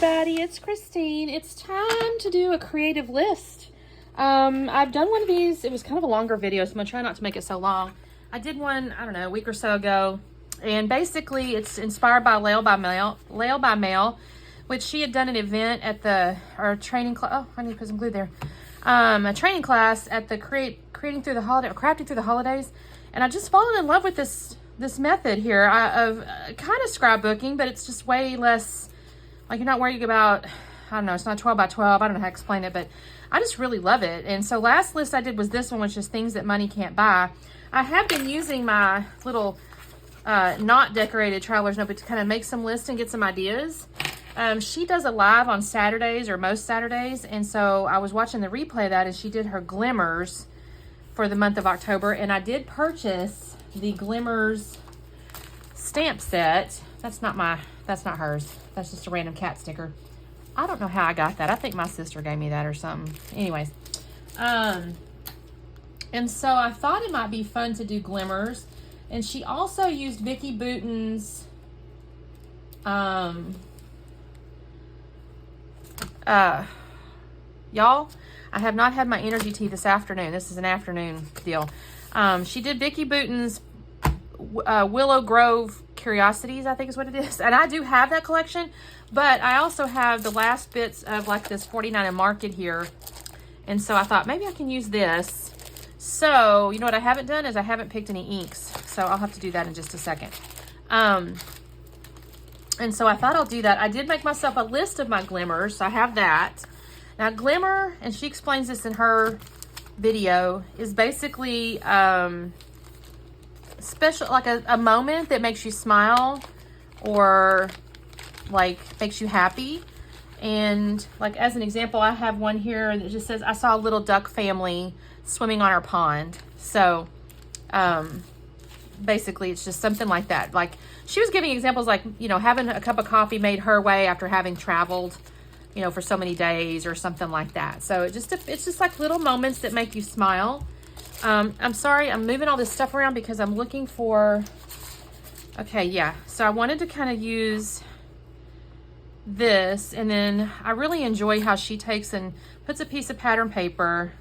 everybody, it's Christine. It's time to do a creative list. I've done one of these. It was kind of a longer video, so I'm gonna try not to make it so long. I did one, I don't know, a week or so ago, and basically it's inspired by Lail by Mail, which she had done an event at our training class. Oh, I need to put some glue there. A training class at the crafting through the holidays, and I just fallen in love with this method here of kind of scrapbooking, but it's just way less, like, you're not worried about, I don't know, it's not 12 by 12. I don't know how to explain it, but I just really love it. And so last list I did was this one, which is things that money can't buy. I have been using my little not decorated traveler's notebook to kind of make some lists and get some ideas. She does a live on Saturdays, or most Saturdays, and so I was watching the replay of that, and she did her Glimmers for the month of October, and I did purchase the Glimmers stamp set. That's not hers. That's just a random cat sticker. I don't know how I got that. I think my sister gave me that or something. Anyways, and so I thought it might be fun to do Glimmers, and she also used Vicki Boutin's y'all, I have not had my energy tea this afternoon. This is an afternoon deal. She did Vicki Boutin's Willow Grove Curiosities, I think is what it is. And I do have that collection, but I also have the last bits of like this 49 and Market here. And so I thought maybe I can use this. So, you know what I haven't done is I haven't picked any inks. So I'll have to do that in just a second. And so I thought I'll do that. I did make myself a list of my Glimmers, so I have that. Now, Glimmer, and she explains this in her video, is basically special, like a moment that makes you smile or like makes you happy. And like as an example, I have one here that just says, I saw a little duck family swimming on our pond. So basically it's just something like that. Like she was giving examples like, you know, having a cup of coffee made her way after having traveled, you know, for so many days or something like that. So it's just like little moments that make you smile. I'm sorry, I'm moving all this stuff around because I'm looking for, okay, yeah. So I wanted to kind of use this, and then I really enjoy how she takes and puts a piece of pattern paper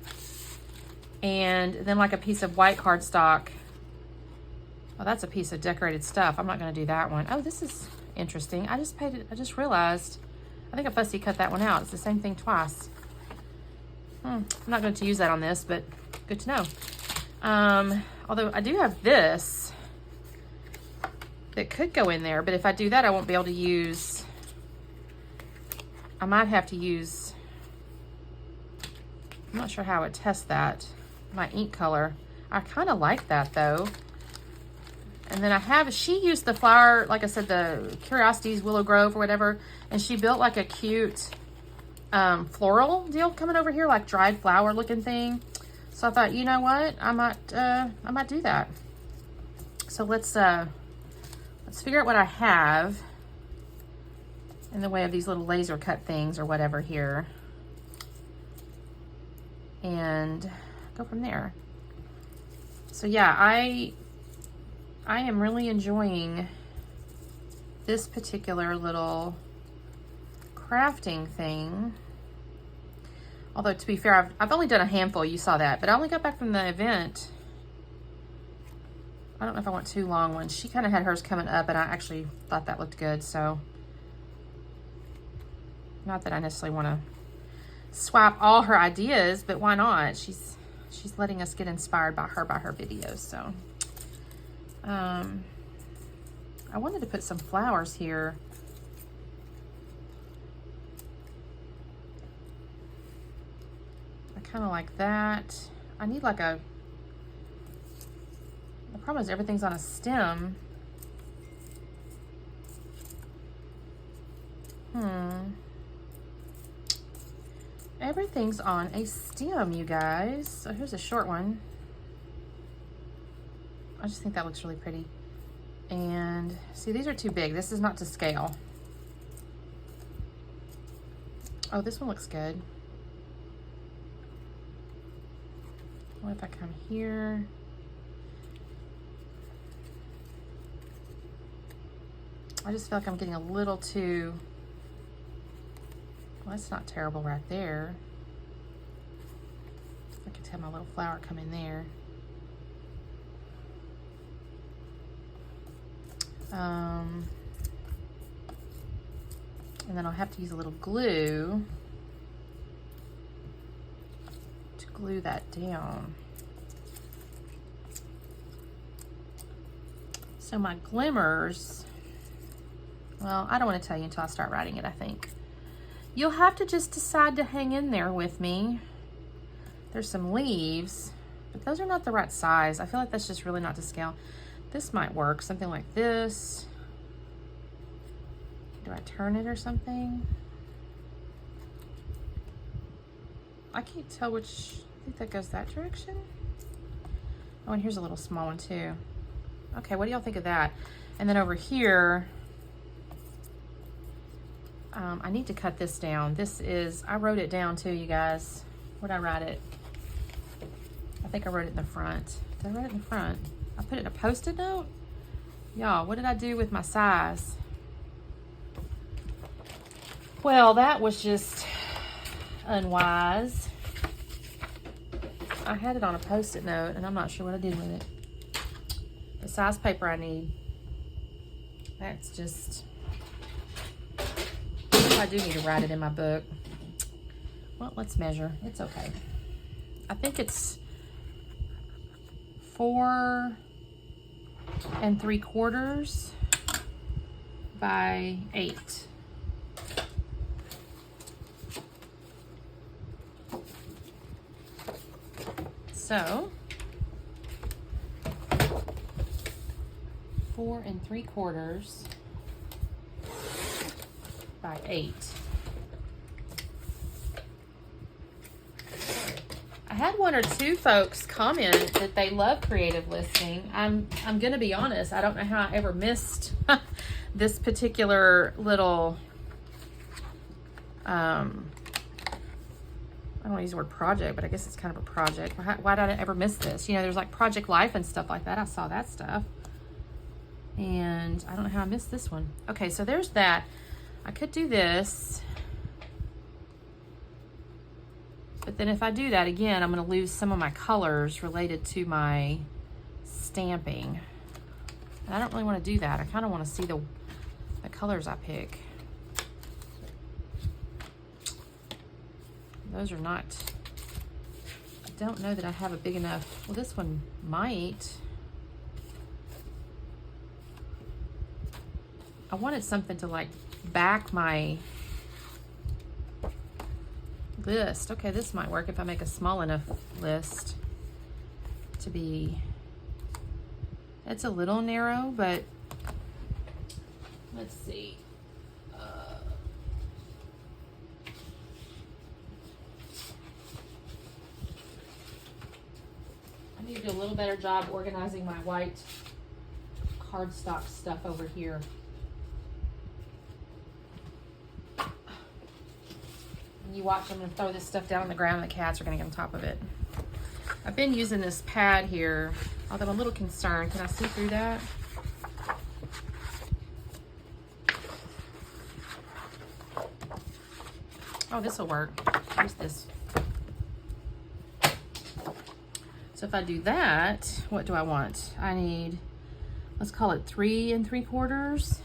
and then like a piece of white cardstock. Oh, that's a piece of decorated stuff. I'm not going to do that one. Oh, this is interesting. I just realized, I think I fussy cut that one out. It's the same thing twice. I'm not going to use that on this, but good to know. Although I do have this that could go in there, but if I do that, I won't be able to use, I might have to use, I'm not sure how I would test that, my ink color. I kind of like that though. And then she used the flower, like I said, the Curiosities Willow Grove or whatever, and she built like a cute floral deal coming over here, like dried flower looking thing. So I thought, you know what, I might do that. So let's figure out what I have in the way of these little laser cut things or whatever here, and go from there. So yeah, I am really enjoying this particular little crafting thing. Although, to be fair, I've only done a handful, you saw that, but I only got back from the event. I don't know if I want two long ones. She kind of had hers coming up, and I actually thought that looked good, so. Not that I necessarily want to swap all her ideas, but why not? She's letting us get inspired by her videos, so. I wanted to put some flowers here. I kind of like that. I need like the problem is everything's on a stem. Everything's on a stem, you guys. So here's a short one. I just think that looks really pretty. And see, these are too big. This is not to scale. Oh, this one looks good. What if I come here? I just feel like I'm getting a little too Well, that's not terrible right there. I could have my little flower come in there. And then I'll have to use a little glue to glue that down. So my glimmers, well, I don't want to tell you until I start writing it, I think. You'll have to just decide to hang in there with me. There's some leaves, but those are not the right size. I feel like that's just really not to scale. This might work, something like this. Do I turn it or something? I can't tell which, I think that goes that direction. Oh, and here's a little small one too. Okay, what do y'all think of that? And then over here, I need to cut this down. This is, I wrote it down too, you guys. Where'd I write it? I think I wrote it in the front. Did I write it in the front? I put it in a Post-it note? Y'all, what did I do with my size? Well, that was just unwise. I had it on a Post-it note and I'm not sure what I did with it. The size paper I need. That's just, I do need to write it in my book. Well, let's measure. It's okay. I think it's 4 3/4 by 8. So 4 3/4 by 8. I had 1 or 2 folks comment that they love creative listing. I'm gonna be honest, I don't know how I ever missed this particular little I don't want to use the word project, but I guess it's kind of a project. Why did I ever miss this? You know, there's like Project Life and stuff like that. I saw that stuff. And I don't know how I missed this one. Okay, so there's that. I could do this. But then if I do that again, I'm going to lose some of my colors related to my stamping. And I don't really want to do that. I kind of want to see the colors I pick. Those are not, I don't know that I have a big enough, well, this one might. I wanted something to like back my list. Okay, this might work if I make a small enough list to be, it's a little narrow, but let's see. I need to do a little better job organizing my white cardstock stuff over here. You watch, I'm going to throw this stuff down on the ground and the cats are going to get on top of it. I've been using this pad here, although I'm a little concerned. Can I see through that? Oh, this will work. Use this. So if I do that, what do I want? I need, let's call it 3 3/4.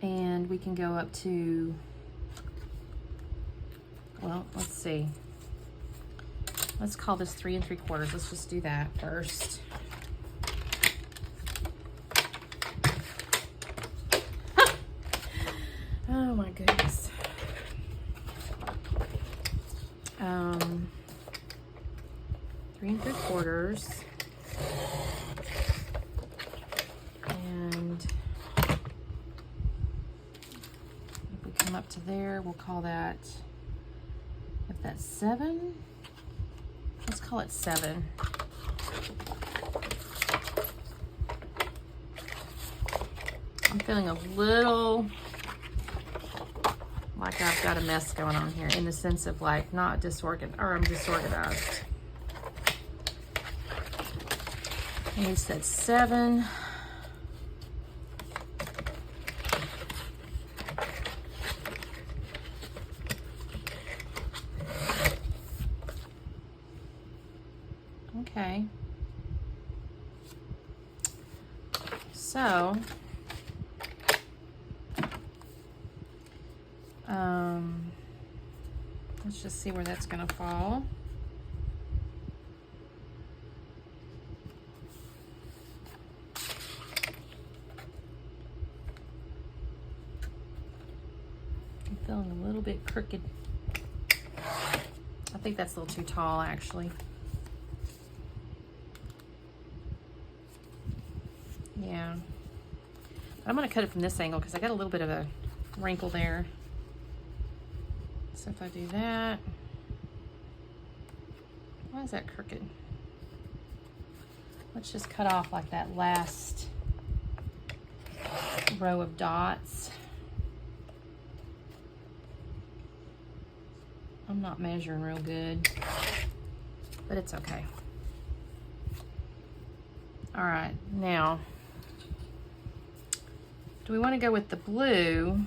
And we can go up to, well, let's see. Let's call this 3 3/4. Let's just do that first. Ah! Oh my goodness. 3 3/4. And if we come up to there, we'll call that, if that's 7, let's call it 7. I'm feeling a little like I've got a mess going on here, in the sense of like not disorganized, or I'm disorganized. And we said 7. So, let's just see where that's gonna fall. I'm feeling a little bit crooked. I think that's a little too tall, actually. Yeah. But I'm gonna cut it from this angle because I got a little bit of a wrinkle there. So if I do that, why is that crooked? Let's just cut off like that last row of dots. I'm not measuring real good, but it's okay. All right, now, do we want to go with the blue?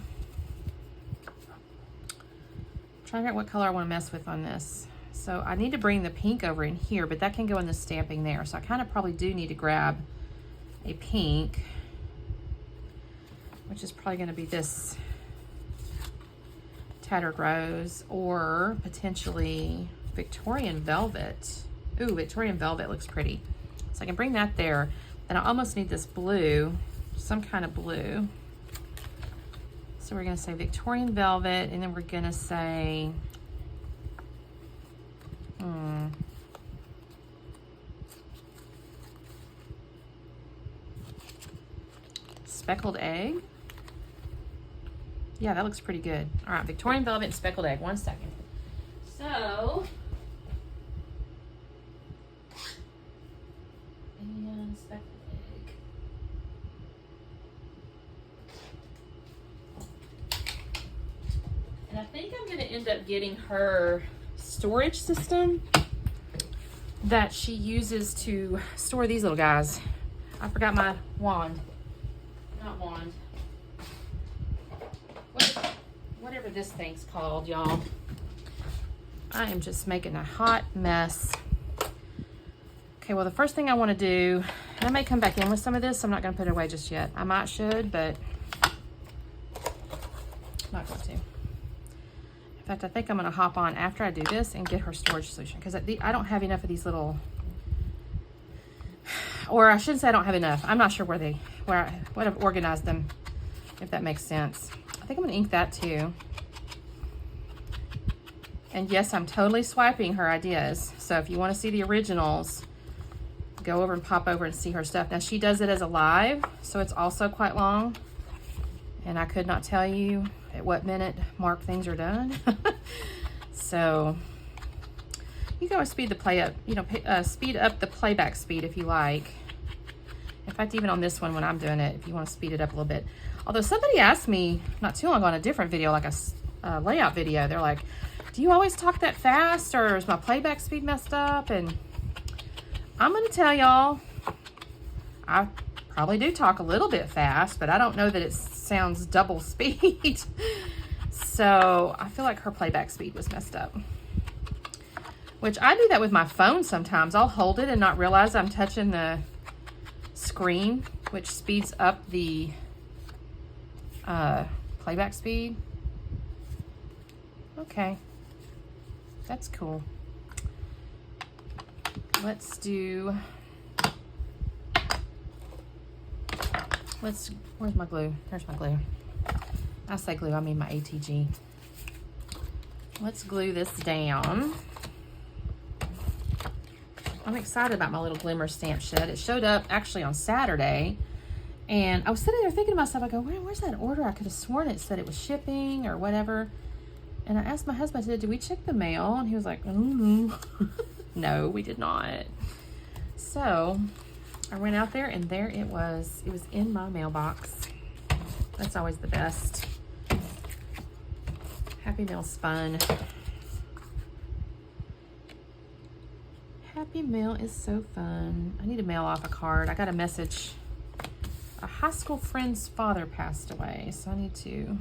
Trying to figure out what color I want to mess with on this. So I need to bring the pink over in here, but that can go in the stamping there. So I kind of probably do need to grab a pink, which is probably going to be this Tattered Rose, or potentially Victorian Velvet. Ooh, Victorian Velvet looks pretty. So I can bring that there. Then I almost need this blue, some kind of blue. So we're gonna say Victorian Velvet, and then we're gonna say, Speckled Egg. Yeah, that looks pretty good. All right, Victorian Velvet and Speckled Egg. 1 second. So, and Speckled Egg. And I think I'm going to end up getting her storage system that she uses to store these little guys. I forgot my wand. Not wand. Whatever this thing's called, y'all. I am just making a hot mess. Okay, well, the first thing I want to do, and I may come back in with some of this. I'm not going to put it away just yet. I might should, but I'm not going to. In fact, I think I'm going to hop on after I do this and get her storage solution, because I don't have enough of these little, or I shouldn't say I don't have enough. I'm not sure where I've organized them, if that makes sense. I think I'm gonna ink that too. And yes, I'm totally swiping her ideas. So if you want to see the originals, go over and pop over and see her stuff. Now she does it as a live, so it's also quite long. And I could not tell you at what minute mark things are done. So you can always speed the play up, speed up the playback speed if you like. In fact, even on this one when I'm doing it, if you want to speed it up a little bit. Although somebody asked me not too long ago on a different video, like a layout video, they're like, do you always talk that fast, or is my playback speed messed up? And I'm going to tell y'all, I probably do talk a little bit fast, but I don't know that it sounds double speed. So I feel like her playback speed was messed up. Which I do that with my phone sometimes. I'll hold it and not realize I'm touching the screen, which speeds up the playback speed. Okay, that's cool. Where's my glue? There's my glue. I say glue, I mean my ATG. Let's glue this down. I'm excited about my little Glimmers stamp shed. It showed up actually on Saturday. And I was sitting there thinking to myself, I go, where's that order? I could have sworn it said it was shipping or whatever. And I asked my husband, I said, did we check the mail? And he was like, no, we did not. So I went out there and there it was. It was in my mailbox. That's always the best. Happy Mail spun. Happy Mail is so fun. I need to mail off a card. I got a message. A high school friend's father passed away, so I need to.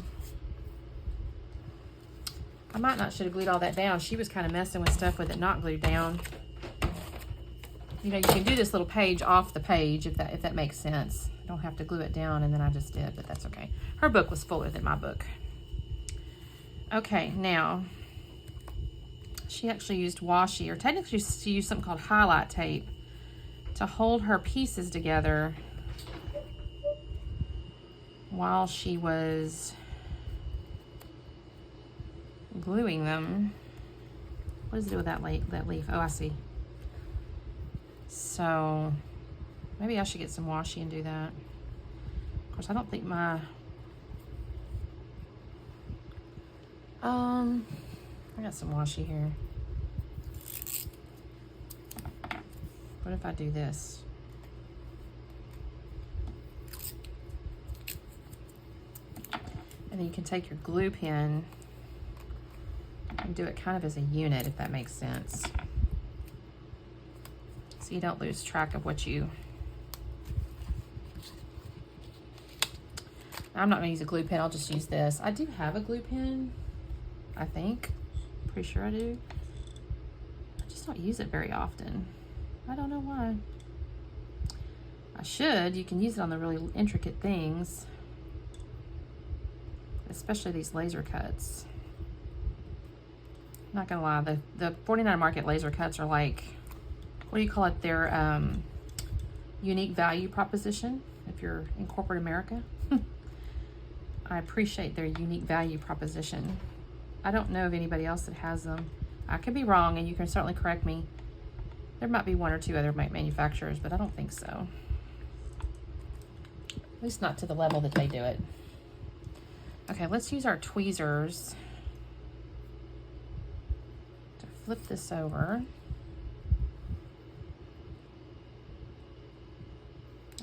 I might not should have glued all that down. She was kind of messing with stuff with it not glued down. You know, you can do this little page off the page if that makes sense. I don't have to glue it down, and then I just did, but that's okay. Her book was fuller than my book. Okay, now, she actually used washi, or technically she used something called highlight tape to hold her pieces together while she was gluing them. What does it do with that leaf? Oh, I see. So maybe I should get some washi and do that. Of course, I don't think my I got some washi here. What if I do this? And then you can take your glue pen and do it kind of as a unit, if that makes sense. So you don't lose track of what you... I'm not gonna use a glue pen, I'll just use this. I do have a glue pen, I think. Pretty sure I do. I just don't use it very often. I don't know why. I should. You can use it on the really intricate things, especially these laser cuts. Not gonna lie, the 49 Market laser cuts are like, what do you call it? Their unique value proposition, if you're in corporate America. I appreciate their unique value proposition. I don't know of anybody else that has them. I could be wrong, and you can certainly correct me. There might be one or two other manufacturers, but I don't think so. At least not to the level that they do it. Okay, let's use our tweezers to flip this over.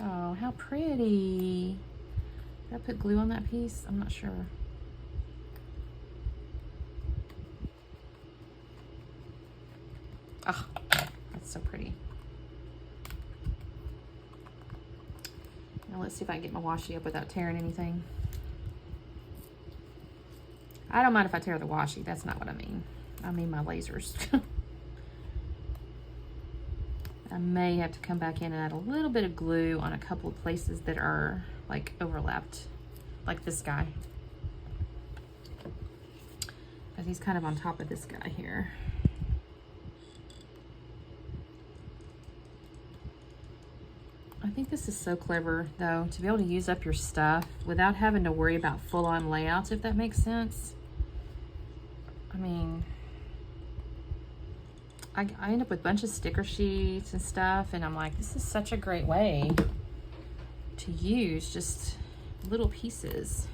Oh, how pretty. Did I put glue on that piece? I'm not sure. Oh, that's so pretty. Now let's see if I can get my washi up without tearing anything. I don't mind if I tear the washi. That's not what I mean. I mean my lasers. I may have to come back in and add a little bit of glue on a couple of places that are like overlapped, like this guy. But he's kind of on top of this guy here. I think this is so clever, though, to be able to use up your stuff without having to worry about full-on layouts, if that makes sense. I mean, I end up with a bunch of sticker sheets and stuff, and I'm like, this is such a great way to use just little pieces.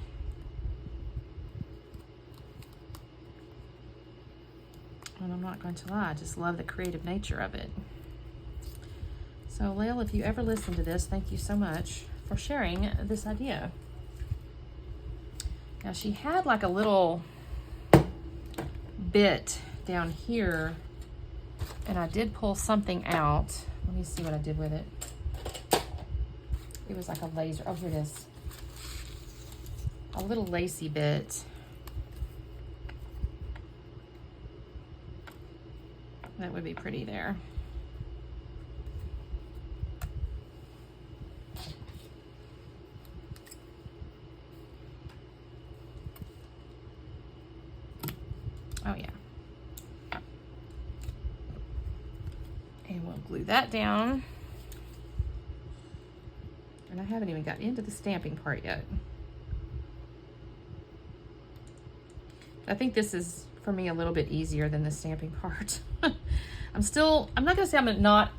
And I'm not going to lie, I just love the creative nature of it. So, Lael, if you ever listen to this, thank you so much for sharing this idea. Now, she had like a little bit down here, and I did pull something out. Let me see what I did with it. It was like a laser. Oh, here it is. A little lacy bit. That would be pretty there. Oh yeah. And we'll glue that down. And I haven't even got into the stamping part yet. I think this is, for me, a little bit easier than the stamping part. I'm not gonna say I'm not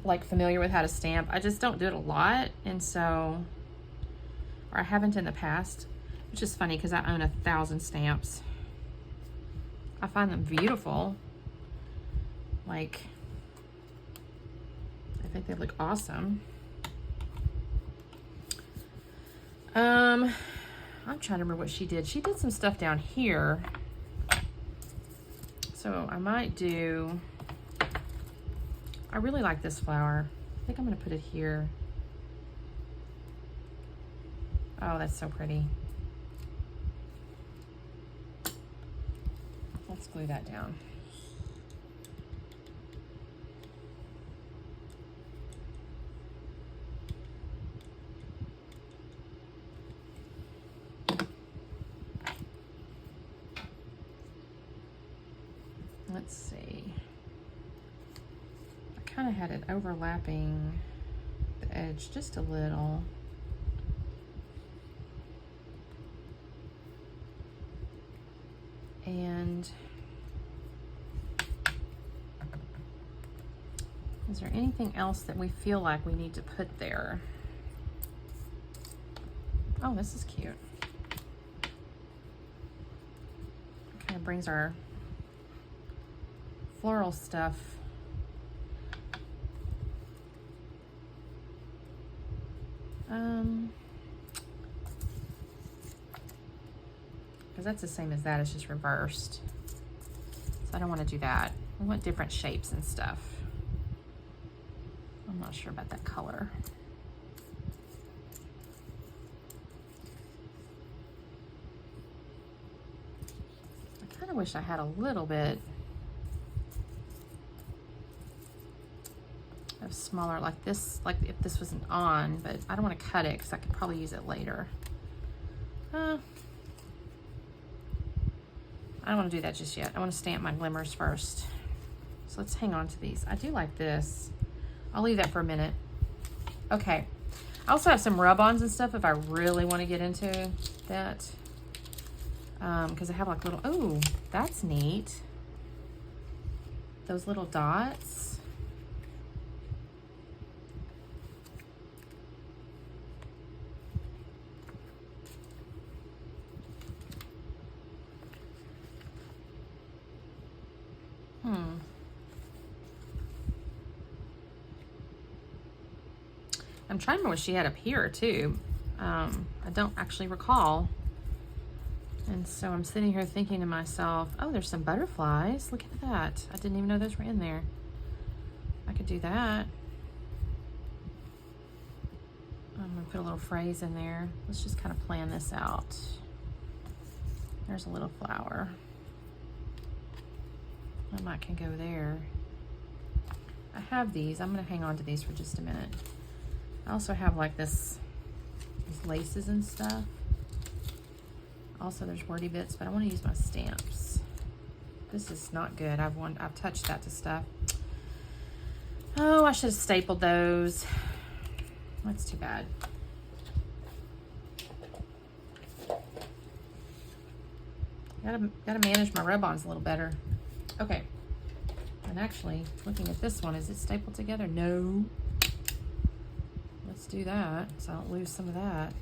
like familiar with how to stamp. I just don't do it a lot, and so, or I haven't in the past, which is funny because I own 1,000 stamps. I find them beautiful. Like, I think they look awesome. I'm trying to remember what she did. She did some stuff down here. So I might do, I really like this flower. I think I'm gonna put it here. Oh, that's so pretty. Let's glue that down. let's see. I kind of had it overlapping the edge just a little. And is there anything else that we feel like we need to put there? Oh, this is cute. Kind of brings our floral stuff because that's the same as that, it's just reversed. So I don't want to do that. I want different shapes and stuff. I'm not sure about that color. I kind of wish I had a little bit of smaller, like this, like if this wasn't on, but I don't want to cut it because I could probably use it later. I don't want to do that just yet. I want to stamp my glimmers first. So let's hang on to these. I do like this. I'll leave that for a minute. Okay. I also have some rub-ons and stuff if I really want to get into that. Because I have like little, oh, that's neat. Those little dots. I'm trying to remember what she had up here too. I don't actually recall. And so I'm sitting here thinking to myself, oh, there's some butterflies. Look at that. I didn't even know those were in there. I could do that. I'm gonna put a little phrase in there. Let's just kind of plan this out. There's a little flower. I might can go there. I have these. I'm gonna hang on to these for just a minute. I also have like these laces and stuff. Also, there's wordy bits, but I want to use my stamps. This is not good. I've touched that to stuff. Oh, I should have stapled those. That's too bad. Gotta manage my rub-ons a little better. Okay. And actually, looking at this one, is it stapled together? No. Let's do that so I don't lose some of that.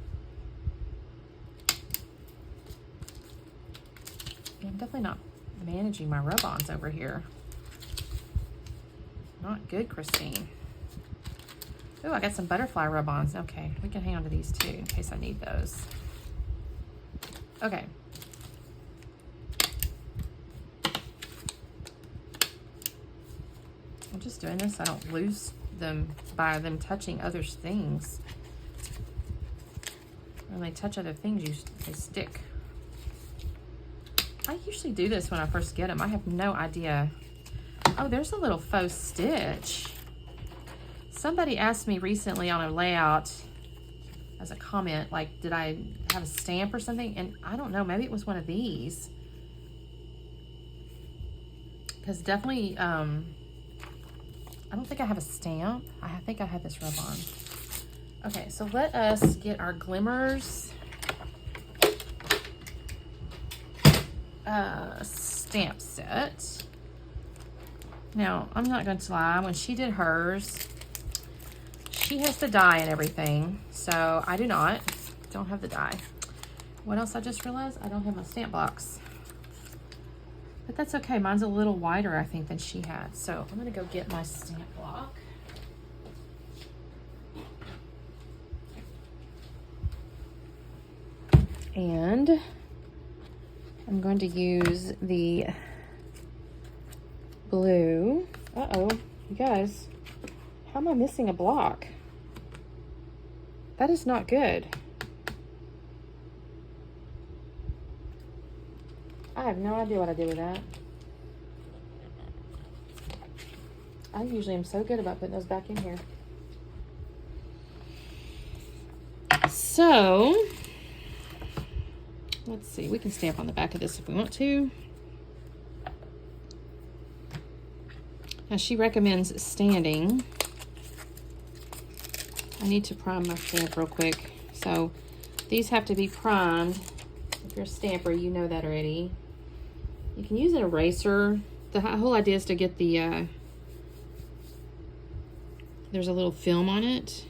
I'm definitely not managing my rub-ons over here. Not good, Christine. Oh, I got some butterfly rub-ons. Okay, we can hang on to these too in case I need those. Okay. I'm just doing this so I don't lose them by them touching other things. When they touch other things, they stick. I usually do this when I first get them. I have no idea. Oh, there's a little faux stitch. Somebody asked me recently on a layout as a comment, like, did I have a stamp or something? And I don't know, maybe it was one of these. Because definitely, I don't think I have a stamp. I think I have this rub-on. Okay, so let us get our Glimmers stamp set. Now, I'm not going to lie. When she did hers, she has the die and everything. So, I do not. Don't have the die. What else I just realized? I don't have my stamp box. But that's okay. Mine's a little wider, I think, than she had. So, I'm going to go get my stamp block. And I'm going to use the blue. Uh-oh, you guys. How am I missing a block? That is not good. I have no idea what I did with that. I usually am so good about putting those back in here. So, let's see. We can stamp on the back of this if we want to. Now she recommends standing. I need to prime my stamp real quick. So these have to be primed. If you're a stamper, you know that already. You can use an eraser. The whole idea is to get the, there's a little film on it.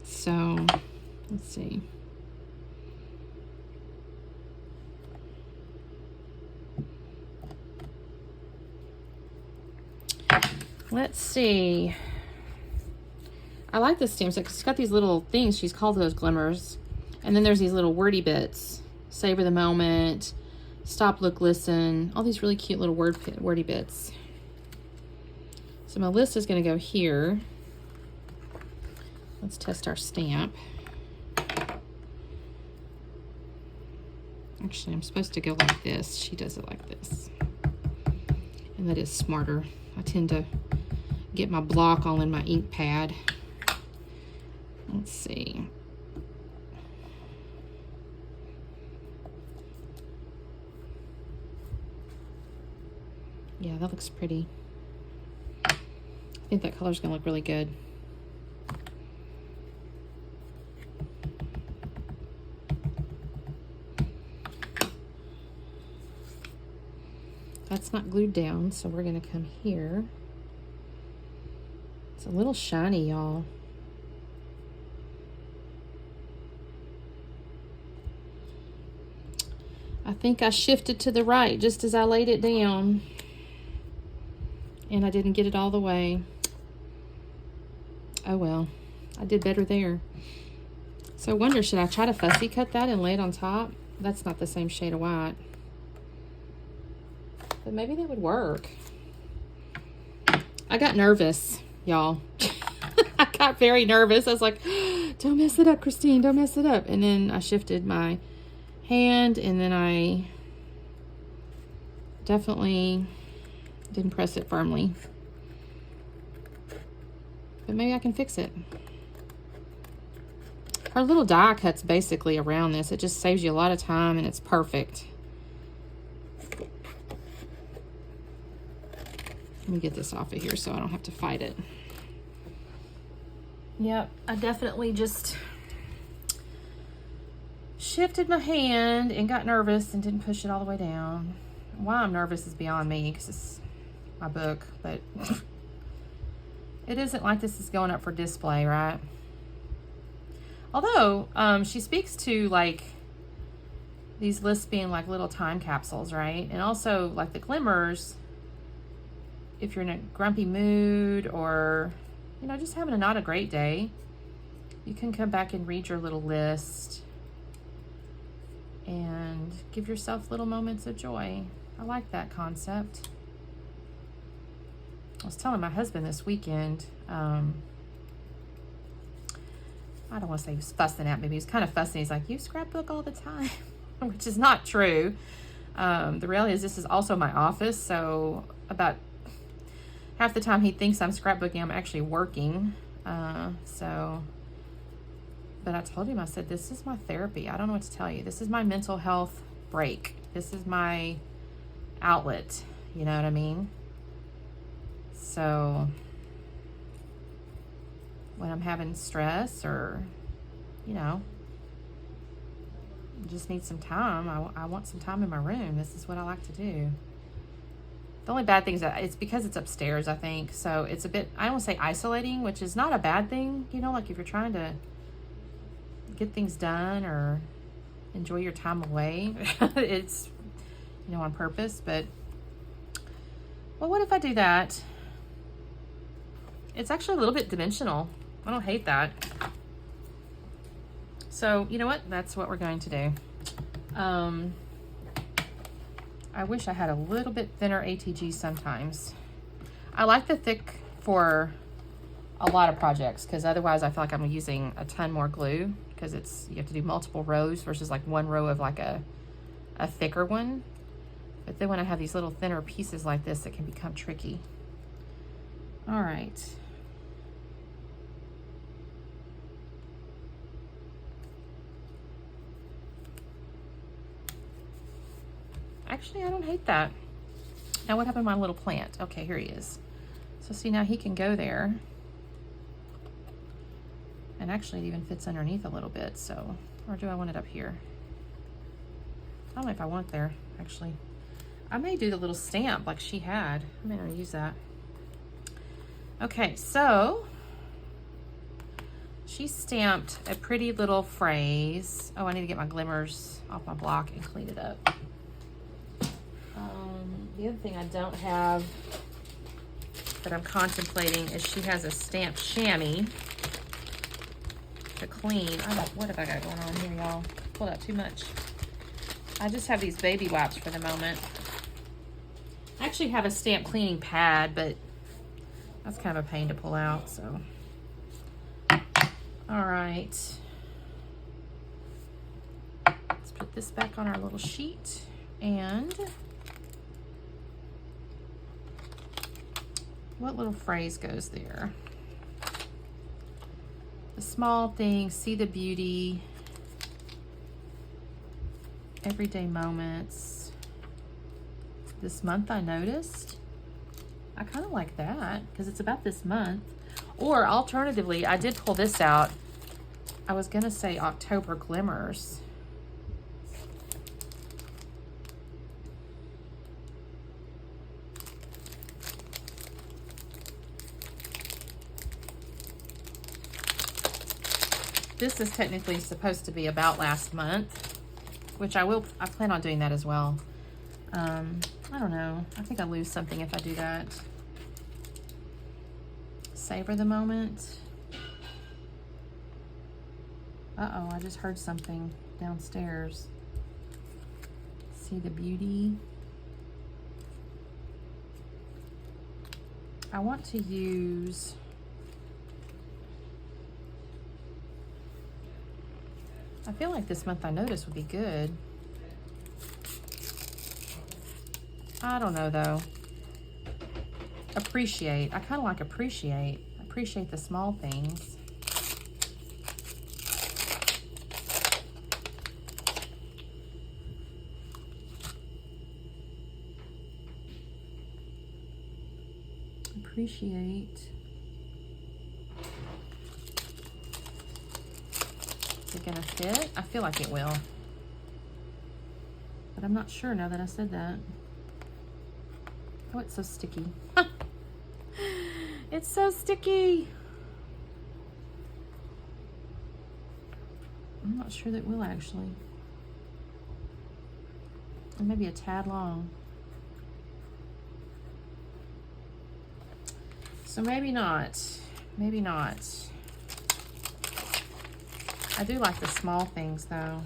So, let's see. Let's see. I like this stamp set because it's got these little things. She's called those glimmers. And then there's these little wordy bits. Savor the moment. Stop, look, listen. All these really cute little wordy bits. So my list is going to go here. Let's test our stamp. Actually, I'm supposed to go like this. She does it like this. And that is smarter. I tend to get my block all in my ink pad. Let's see. Yeah, that looks pretty. I think that color's gonna look really good. That's not glued down, so we're gonna come here. It's a little shiny, y'all. I think I shifted to the right just as I laid it down. And I didn't get it all the way. Oh well, I did better there. So I wonder, should I try to fussy cut that and lay it on top? That's not the same shade of white. But maybe that would work. I got nervous, y'all. I got very nervous. I was like, don't mess it up, Christine, don't mess it up. And then I shifted my hand, and then I definitely didn't press it firmly. But maybe I can fix it. Her little die cut's basically around this. It just saves you a lot of time, and it's perfect. Let me get this off of here so I don't have to fight it. Yep, I definitely just shifted my hand and got nervous and didn't push it all the way down. Why I'm nervous is beyond me, because it's my book, but it isn't like this is going up for display, right? Although she speaks to like these lists being like little time capsules, right? And also like the glimmers, if you're in a grumpy mood or, you know, just having a not a great day, you can come back and read your little list and give yourself little moments of joy. I like that concept. I was telling my husband this weekend, I don't want to say he was fussing at me, but he was kind of fussing. He's like, you scrapbook all the time, which is not true. The reality is this is also my office, so about half the time he thinks I'm scrapbooking, I'm actually working. But I told him, I said, this is my therapy. I don't know what to tell you. This is my mental health break. This is my outlet. You know what I mean? So when I'm having stress or, you know, just need some time, I want some time in my room. This is what I like to do. The only bad thing is that it's because it's upstairs, I think. So it's a bit, I don't want to say isolating, which is not a bad thing. You know, like if you're trying to get things done or enjoy your time away, it's, you know, on purpose. But, well, what if I do that? It's actually a little bit dimensional. I don't hate that. So, you know what? That's what we're going to do. I wish I had a little bit thinner ATG sometimes. I like the thick for a lot of projects because otherwise I feel like I'm using a ton more glue because it's, you have to do multiple rows versus like one row of like a thicker one. But then when I have these little thinner pieces like this, it can become tricky. All right. Actually, I don't hate that. Now what happened to my little plant? Okay, here he is. So see, now he can go there. And actually it even fits underneath a little bit, so, or do I want it up here? I don't know if I want it there, actually. I may do the little stamp like she had. I may not use that. Okay, so she stamped a pretty little phrase. Oh, I need to get my Glimmers off my block and clean it up. The other thing I don't have that I'm contemplating is she has a stamped chamois to clean. What have I got going on here, y'all? Pulled out too much. I just have these baby wipes for the moment. I actually have a stamp cleaning pad, but that's kind of a pain to pull out, so. All right. Let's put this back on our little sheet, and what little phrase goes there? The small things, see the beauty, everyday moments. This month I noticed. I kind of like that because it's about this month. Or alternatively, I did pull this out. I was gonna say October Glimmers. This is technically supposed to be about last month, which I plan on doing that as well. I don't know. I think I lose something if I do that. Savor the moment. Uh-oh, I just heard something downstairs. See the beauty. I want to use I feel like this month I noticed would be good. I don't know though. Appreciate. I kind of like appreciate. Appreciate the small things. Appreciate. Is it gonna fit? I feel like it will. But I'm not sure now that I said that. Oh, it's so sticky. It's so sticky. I'm not sure that will actually. Or maybe a tad long. So maybe not. Maybe not. I do like the small things though.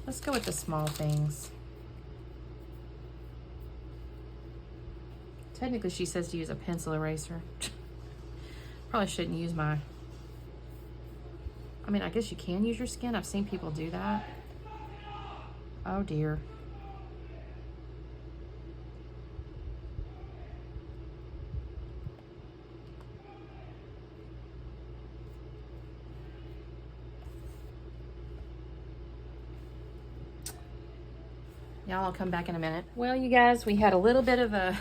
Let's go with the small things. Technically, she says to use a pencil eraser. Probably shouldn't use my... I mean, I guess you can use your skin. I've seen people do that. Oh, dear. Y'all, I'll come back in a minute. Well, you guys, we had a little bit of a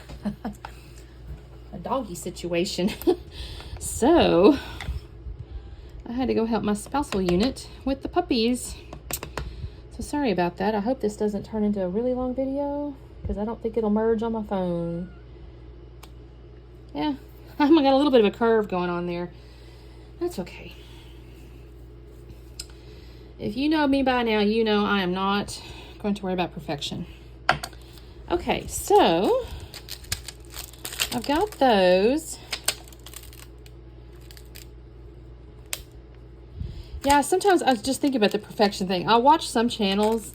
doggy situation. So, I had to go help my spousal unit with the puppies. So sorry about that. I hope this doesn't turn into a really long video because I don't think it'll merge on my phone. Yeah, I got a little bit of a curve going on there. That's okay. If you know me by now, you know I am not going to worry about perfection. Okay, so I've got those. Yeah, sometimes I just think about the perfection thing. I watch some channels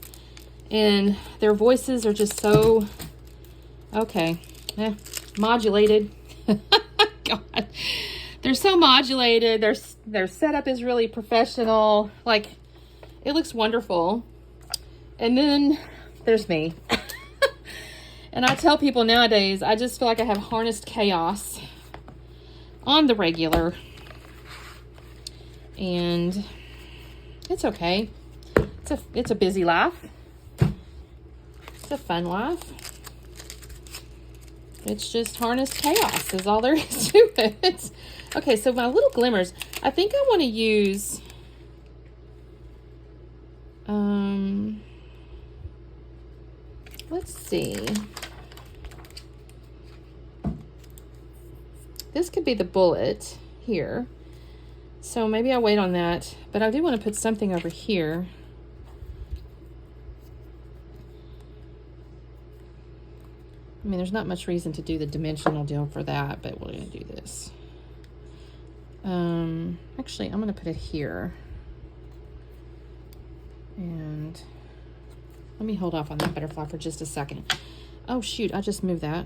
and their voices are just so, okay, modulated. God, they're so modulated. Their setup is really professional. Like, it looks wonderful. And then there's me. And I tell people nowadays, I just feel like I have harnessed chaos on the regular. And it's okay. It's a busy life. It's a fun life. It's just harness chaos is all there is to it. Okay, so my little glimmers, I think I want to use let's see. This could be the bullet here. So maybe I'll wait on that, but I do want to put something over here. I mean, there's not much reason to do the dimensional deal for that, but we're going to do this. Actually, I'm going to put it here. And let me hold off on that butterfly for just a second. Oh, shoot, I just moved that,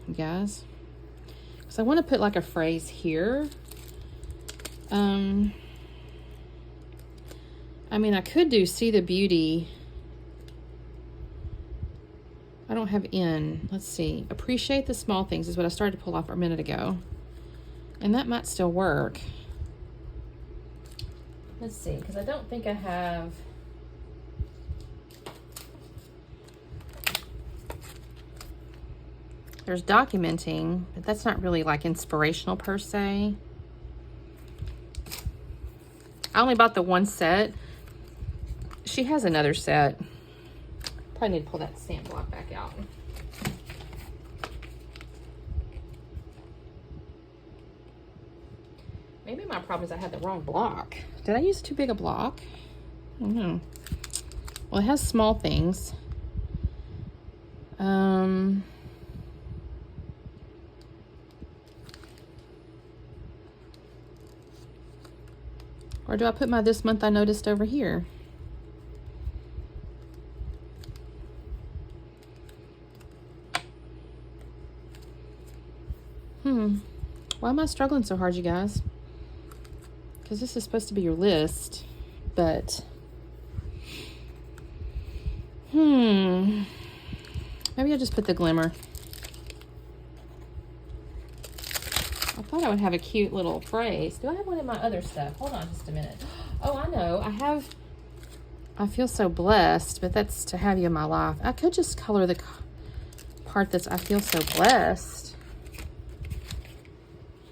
you guys. So I want to put like a phrase here. I mean, I could do see the beauty. I don't have in. Let's see. Appreciate the small things is what I started to pull off a minute ago. And that might still work. Let's see, because I don't think I have. There's documenting, but that's not really like inspirational per se. I only bought the one set. She has another set. Probably need to pull that stamp block back out. Maybe my problem is I had the wrong block. Did I use too big a block? I don't know. Well, it has small things. Or do I put my this month I noticed over here? Why am I struggling so hard, you guys? Because this is supposed to be your list, but maybe I'll just put the glimmer. I thought I would have a cute little phrase. Do I have one in my other stuff? Hold on just a minute. Oh, I know. I feel so blessed, but that's to have you in my life. I could just color the part that's I feel so blessed.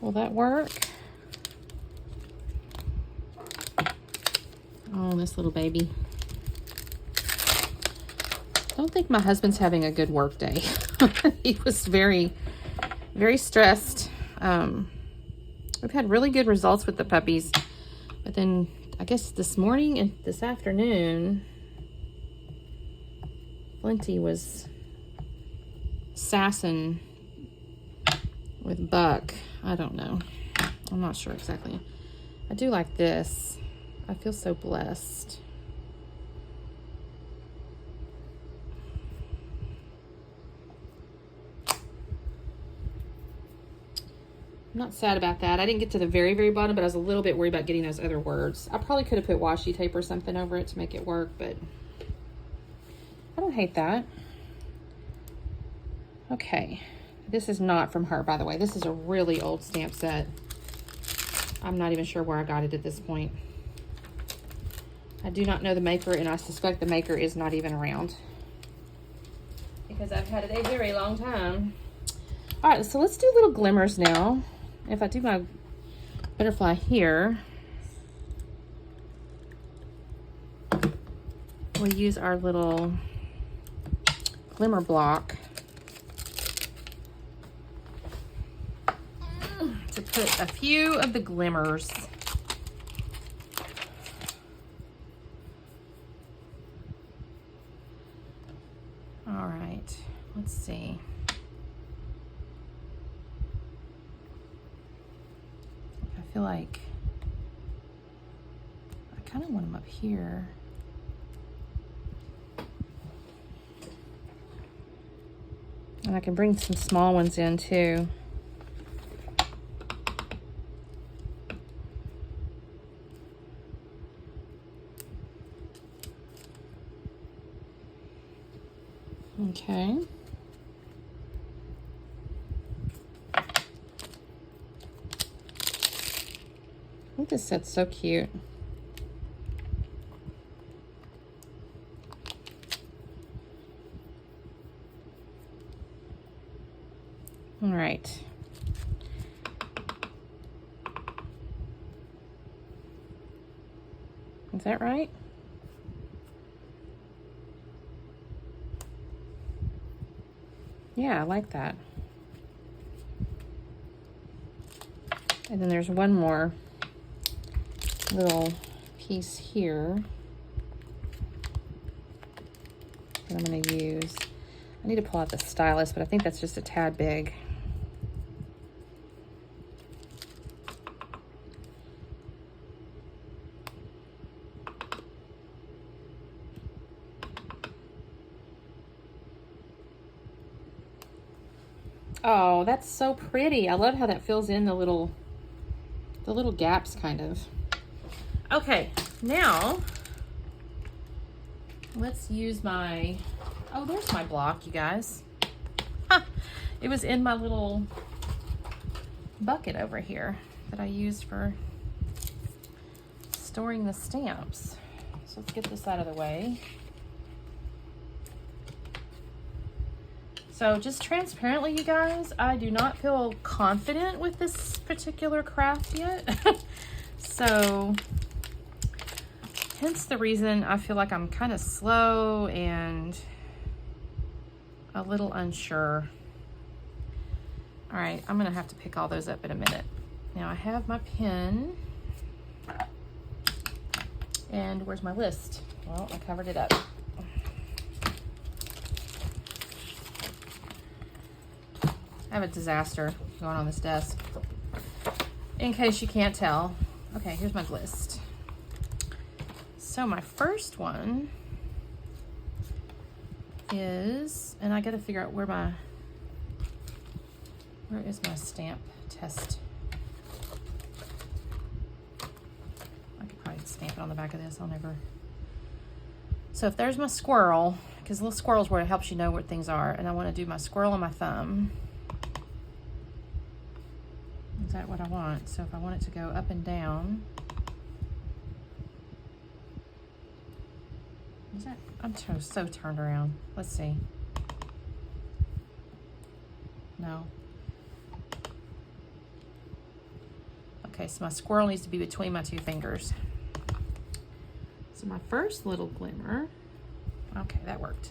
Will that work? Oh, this little baby. I don't think my husband's having a good work day. He was very, very stressed. We've had really good results with the puppies, but then I guess this morning and this afternoon, Flinty was sassing with Buck. I don't know. I'm not sure exactly. I do like this. I feel so blessed. I'm not sad about that. I didn't get to the very, very bottom, but I was a little bit worried about getting those other words. I probably could have put washi tape or something over it to make it work, but I don't hate that. Okay. This is not from her, by the way. This is a really old stamp set. I'm not even sure where I got it at this point. I do not know the maker, and I suspect the maker is not even around because I've had it a very long time. All right, so let's do little glimmers now. If I do my butterfly here, we'll use our little glimmer block to put a few of the glimmers. All right, let's see. I feel like I kind of want them up here. And I can bring some small ones in too. Okay. I think this set's so cute. All right. Is that right? Yeah, I like that. And then there's one more little piece here that I'm going to use. I need to pull out the stylus, but I think that's just a tad big. Oh, that's so pretty. I love how that fills in the little gaps, kind of. Okay, now let's use my, oh, there's my block, you guys. It was in my little bucket over here that I used for storing the stamps. So let's get this out of the way. So just transparently, you guys, I do not feel confident with this particular craft yet. So hence the reason I feel like I'm kind of slow and a little unsure. All right, I'm gonna have to pick all those up in a minute. Now I have my pen. And where's my list? Well, I covered it up. I have a disaster going on this desk. In case you can't tell. Okay, here's my list. So my first one is, and I gotta figure out where is my stamp test? I could probably stamp it on the back of this. I'll never. So if there's my squirrel, because little squirrel's where it helps you know where things are, and I want to do my squirrel on my thumb. Is that what I want? So if I want it to go up and down. Is that? I'm so turned around. Let's see. No. Okay, so my squirrel needs to be between my two fingers. So my first little glimmer, okay, that worked,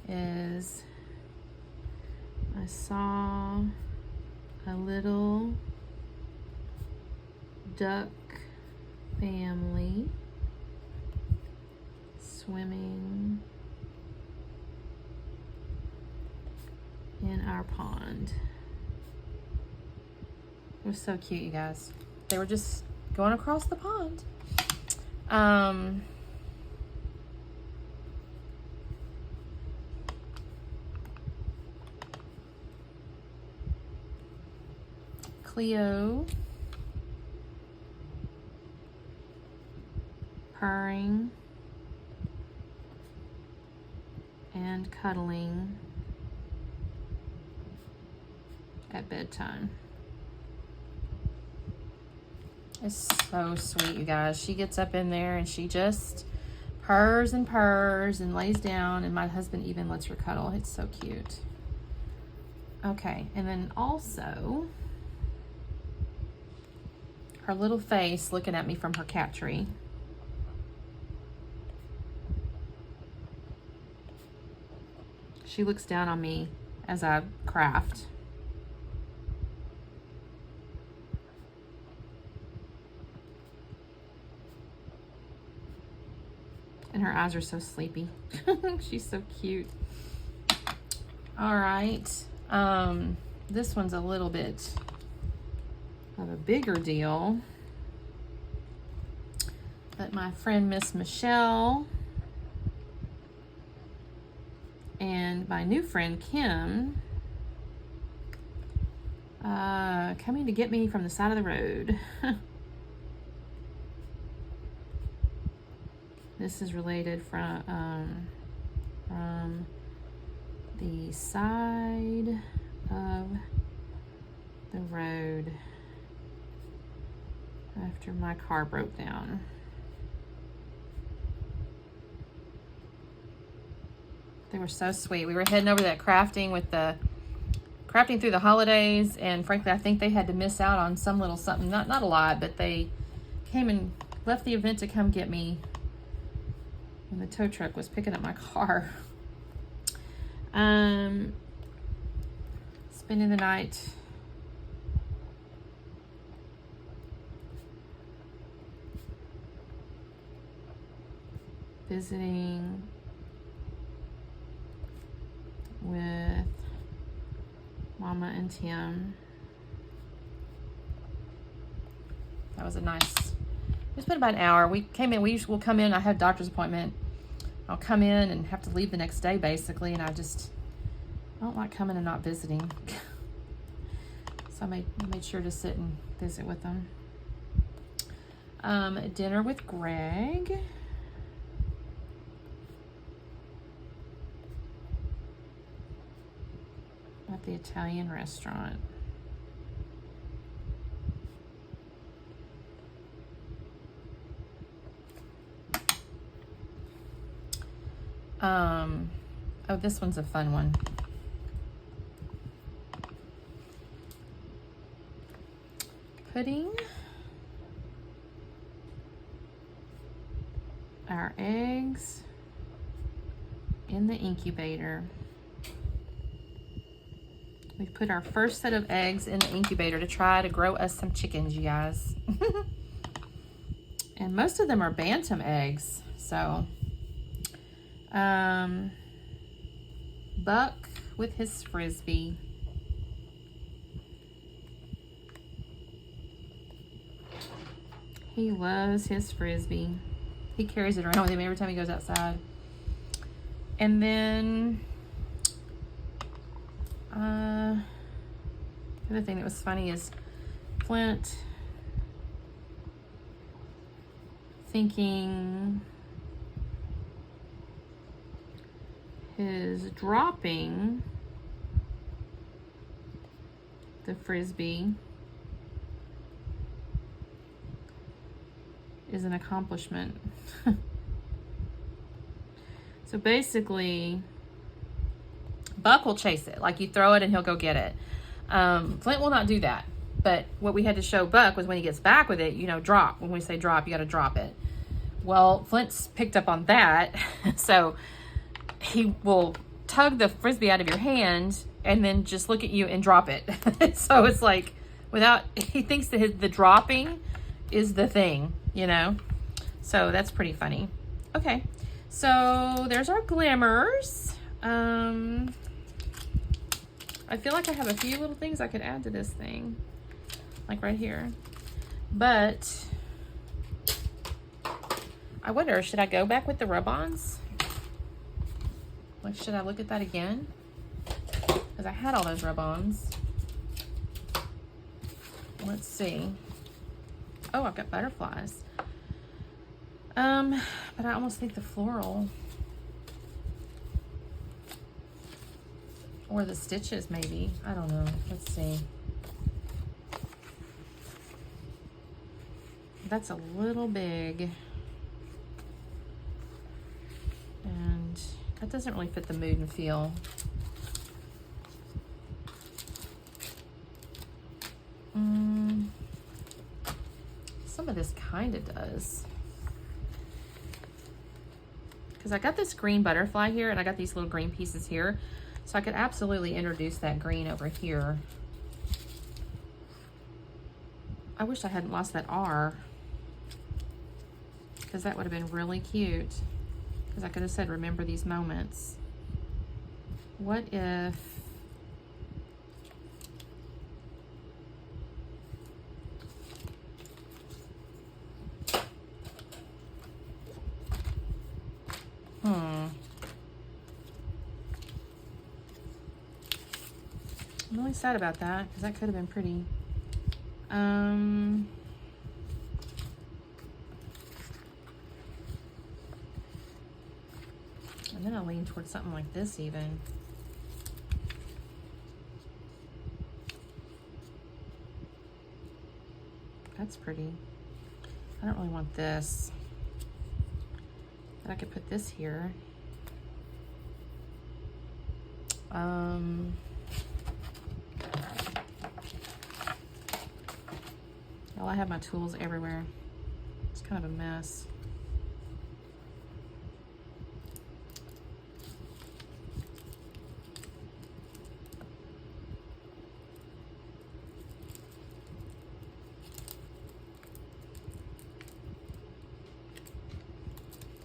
is I saw a little duck family swimming in our pond. It was so cute, you guys. They were just going across the pond. Cleo purring and cuddling at bedtime. It's so sweet, you guys. She gets up in there and she just purrs and purrs and lays down, and my husband even lets her cuddle. It's so cute. Okay, and then also her little face looking at me from her cat tree. She looks down on me as I craft. And her eyes are so sleepy. She's so cute. All right. This one's a little bit of a bigger deal. But my friend Miss Michelle and my new friend Kim coming to get me from the side of the road. This is related from the side of the road after my car broke down. They were so sweet. We were heading over to that crafting crafting through the holidays, and frankly, I think they had to miss out on some little something. Not a lot, but they came and left the event to come get me when the tow truck was picking up my car. Spending the night visiting with Mama and Tim. That was a nice, we spent about an hour. We came in, we'll come in, I had a doctor's appointment. I'll come in and have to leave the next day basically, and I don't like coming and not visiting. So I made sure to sit and visit with them. Dinner with Greg. At the Italian restaurant. Oh, this one's a fun one. Putting our eggs in the incubator. We put our first set of eggs in the incubator to try to grow us some chickens, you guys. And most of them are bantam eggs, so Buck with his frisbee. He loves his frisbee. He carries it around with him every time he goes outside. And then the other thing that was funny is Flint thinking his dropping the frisbee is an accomplishment. So basically, Buck will chase it. Like, you throw it and he'll go get it. Flint will not do that. But what we had to show Buck was when he gets back with it, you know, drop. When we say drop, you got to drop it. Well, Flint's picked up on that. So he will tug the frisbee out of your hand and then just look at you and drop it. So it's like, he thinks that the dropping is the thing, you know? So that's pretty funny. Okay, so there's our glimmers. I feel like I have a few little things I could add to this thing, like right here. But I wonder, should I go back with the rub-ons? Like, should I look at that again? Because I had all those rub-ons. Let's see. Oh, I've got butterflies. But I almost think the floral or the stitches, maybe. I don't know. Let's see. That's a little big. And that doesn't really fit the mood and feel. Some of this kind of does. Because I got this green butterfly here, and I got these little green pieces here. So I could absolutely introduce that green over here. I wish I hadn't lost that R, because that would have been really cute. Because I could have said, remember these moments. What if... I'm really sad about that, because that could have been pretty. And then I'll lean towards something like this even. That's pretty. I don't really want this. But I could put this here. Well, I have my tools everywhere. It's kind of a mess.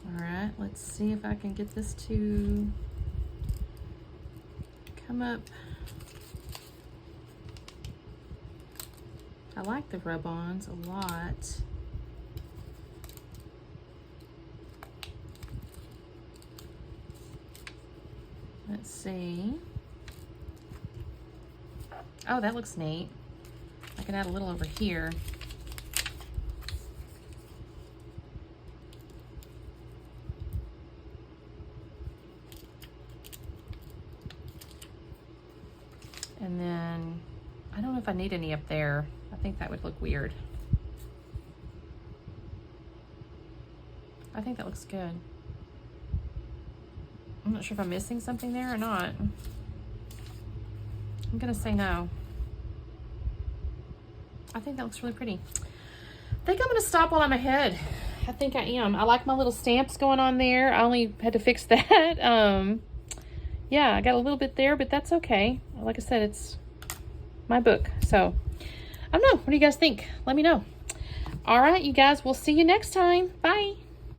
All right, let's see if I can get this to come up. I like the rub-ons a lot. Let's see. Oh, that looks neat. I can add a little over here. And then, I don't know if I need any up there. I think that would look weird. I think that looks good. I'm not sure if I'm missing something there or not. I'm gonna say no. I think that looks really pretty. I think I'm gonna stop while I'm ahead. I think I am. I like my little stamps going on there. I only had to fix that. Yeah, I got a little bit there, but that's okay. Like I said, it's my book. So, I don't know. What do you guys think? Let me know. All right, you guys, we'll see you next time. Bye.